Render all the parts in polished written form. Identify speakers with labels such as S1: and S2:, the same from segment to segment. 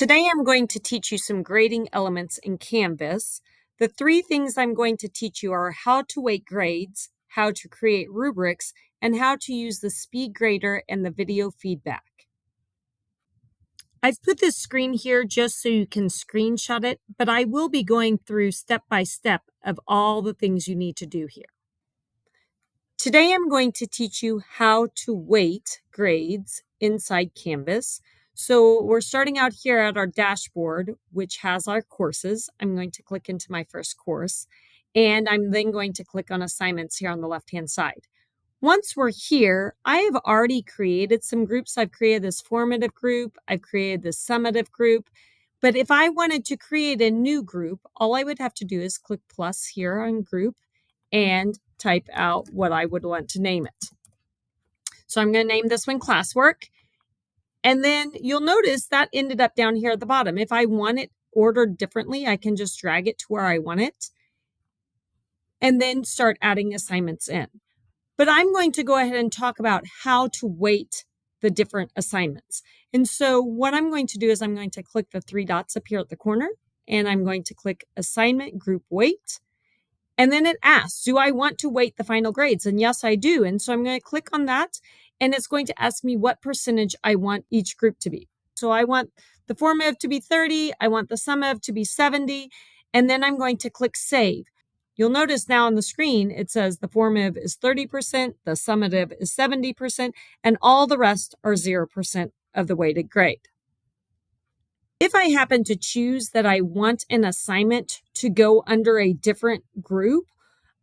S1: Today I'm going to teach you some grading elements in Canvas. The three things I'm going to teach you are how to weight grades, how to create rubrics, and how to use the speed grader and the video feedback. I've put this screen here just so you can screenshot it, but I will be going through step by step of all the things you need to do here. Today I'm going to teach you how to weight grades inside Canvas. So we're starting out here at our dashboard, which has our courses. I'm going to click into my first course, and I'm then going to click on assignments here on the left-hand side. Once we're here, I have already created some groups. I've created this formative group. I've created this summative group. But if I wanted to create a new group, all I would have to do is click plus here on group and type out what I would want to name it. So I'm going to name this one classwork. And then you'll notice that ended up down here at the bottom. If I want it ordered differently, I can just drag it to where I want it and then start adding assignments in. But I'm going to go ahead and talk about how to weight the different assignments. And so what I'm going to do is I'm going to click the three dots up here at the corner, and I'm going to click assignment group weight. And then it asks, do I want to weight the final grades? And yes, I do. And so I'm going to click on that, and it's going to ask me what percentage I want each group to be. So I want the formative to be 30. I want the summative to be 70. And then I'm going to click save. You'll notice now on the screen, it says the formative is 30%, the summative is 70%, and all the rest are 0% of the weighted grade. If I happen to choose that I want an assignment to go under a different group,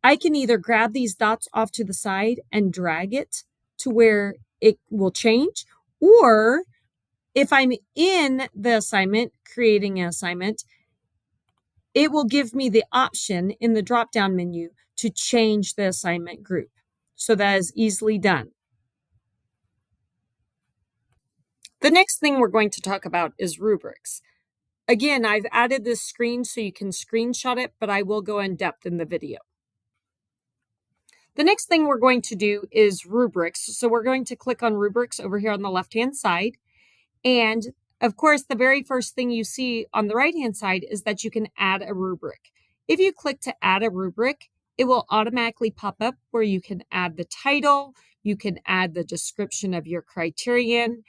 S1: I can either grab these dots off to the side and drag it to where it will change, or if I'm in the assignment, creating an assignment, it will give me the option in the drop-down menu to change the assignment group. So that is easily done. The next thing we're going to talk about is rubrics. Again, I've added this screen so you can screenshot it, but I will go in depth in the video. The next thing we're going to do is rubrics. So we're going to click on rubrics over here on the left-hand side. And of course, the very first thing you see on the right-hand side is that you can add a rubric. If you click to add a rubric, it will automatically pop up where you can add the title, you can add the description of your criterion,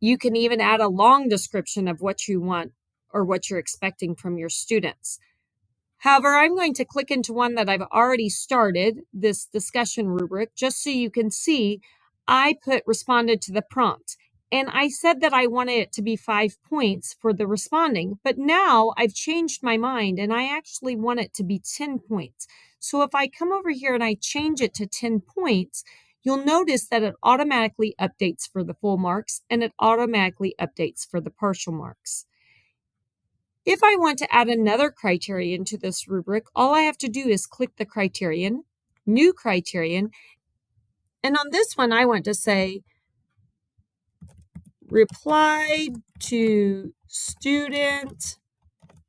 S1: you can even add a long description of what you want or what you're expecting from your students. However, I'm going to click into one that I've already started, this discussion rubric, just so you can see I responded to the prompt. And I said that I wanted it to be 5 points for the responding, but now I've changed my mind and I actually want it to be 10 points. So if I come over here and I change it to 10 points, you'll notice that it automatically updates for the full marks and it automatically updates for the partial marks. If I want to add another criterion to this rubric, all I have to do is click the criterion, new criterion, and on this one I want to say, reply to student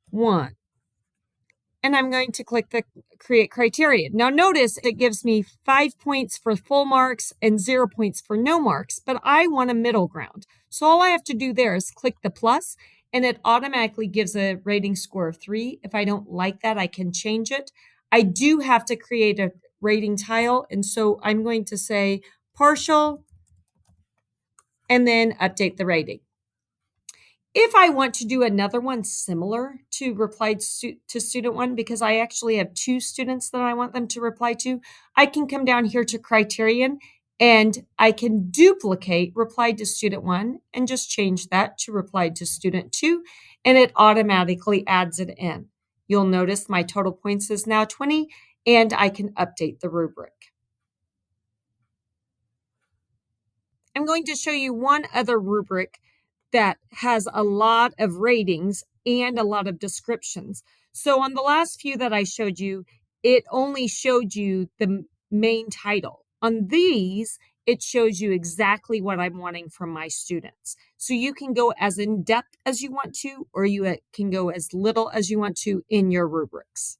S1: 1. And I'm going to click the create criterion. Now notice it gives me 5 points for full marks and 0 points for no marks, but I want a middle ground. So all I have to do there is click the plus, and it automatically gives a rating score of 3. If I don't like that, I can change it. I do have to create a rating tile, and so I'm going to say partial, and then update the rating. If I want to do another one similar to reply to student 1, because I actually have 2 students that I want them to reply to, I can come down here to criterion and I can duplicate reply to student 1 and just change that to reply to student 2, and it automatically adds it in. You'll notice my total points is now 20, and I can update the rubric. I'm going to show you one other rubric that has a lot of ratings and a lot of descriptions. So on the last few that I showed you, it only showed you the main title. On these, it shows you exactly what I'm wanting from my students. So you can go as in depth as you want to, or you can go as little as you want to in your rubrics.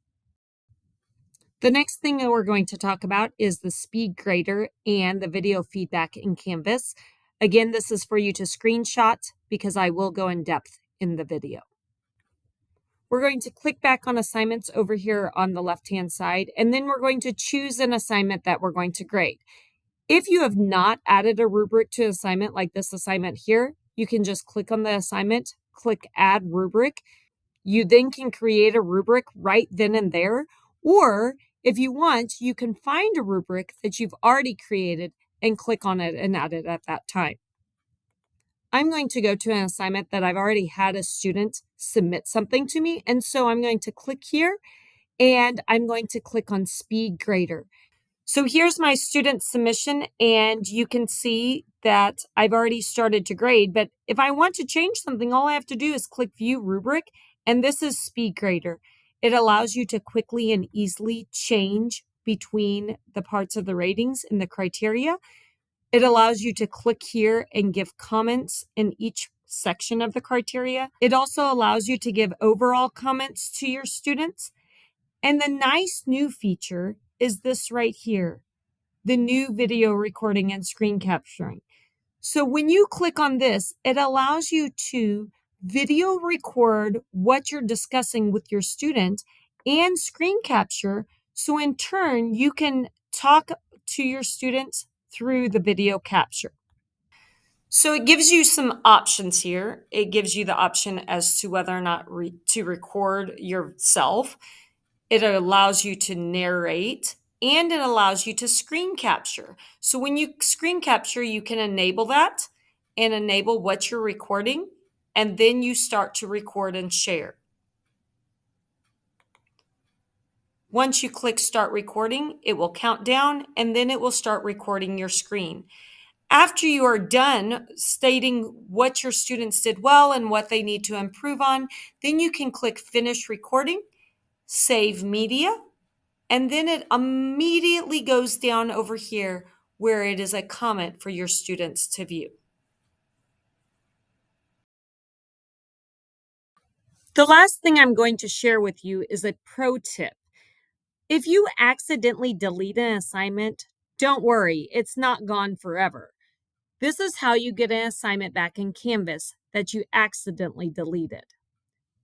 S1: The next thing that we're going to talk about is the speed grader and the video feedback in Canvas. Again, this is for you to screenshot because I will go in depth in the video. We're going to click back on assignments over here on the left-hand side, and then we're going to choose an assignment that we're going to grade. If you have not added a rubric to an assignment like this assignment here, you can just click on the assignment, click Add Rubric. You then can create a rubric right then and there, or if you want, you can find a rubric that you've already created and click on it and add it at that time. I'm going to go to an assignment that I've already had a student submit something to me, and so I'm going to click here, and I'm going to click on Speed Grader. So here's my student submission, and you can see that I've already started to grade, but if I want to change something, all I have to do is click View Rubric, and this is Speed Grader. It allows you to quickly and easily change between the parts of the ratings and the criteria. It allows you to click here and give comments in each section of the criteria. It also allows you to give overall comments to your students. And the nice new feature is this right here, the new video recording and screen capturing. So when you click on this, it allows you to video record what you're discussing with your student and screen capture. So in turn, you can talk to your students through the video capture. So it gives you some options here. It gives you the option as to whether or not to record yourself. It allows you to narrate, and it allows you to screen capture. So when you screen capture, you can enable that and enable what you're recording, and then you start to record and share. Once you click Start Recording, it will count down, and then it will start recording your screen. After you are done stating what your students did well and what they need to improve on, then you can click Finish Recording, Save Media, and then it immediately goes down over here where it is a comment for your students to view. The last thing I'm going to share with you is a pro tip. If you accidentally delete an assignment, don't worry, it's not gone forever. This is how you get an assignment back in Canvas that you accidentally deleted.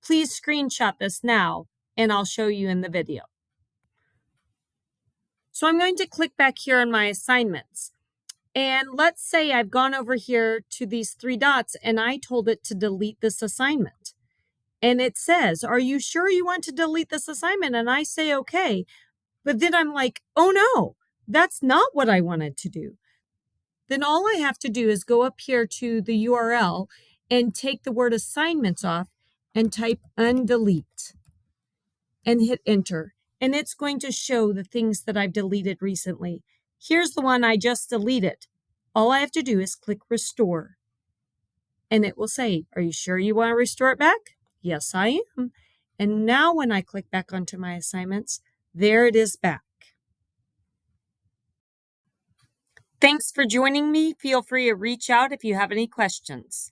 S1: Please screenshot this now, and I'll show you in the video. So I'm going to click back here on my assignments. And let's say I've gone over here to these three dots and I told it to delete this assignment. And it says, are you sure you want to delete this assignment? And I say, okay. But then I'm like, oh no, that's not what I wanted to do. Then all I have to do is go up here to the URL and take the word assignments off and type undelete and hit enter. And it's going to show the things that I've deleted recently. Here's the one I just deleted. All I have to do is click restore. And it will say, are you sure you want to restore it back? Yes, I am. And now when I click back onto my assignments, there it is back. Thanks for joining me. Feel free to reach out if you have any questions.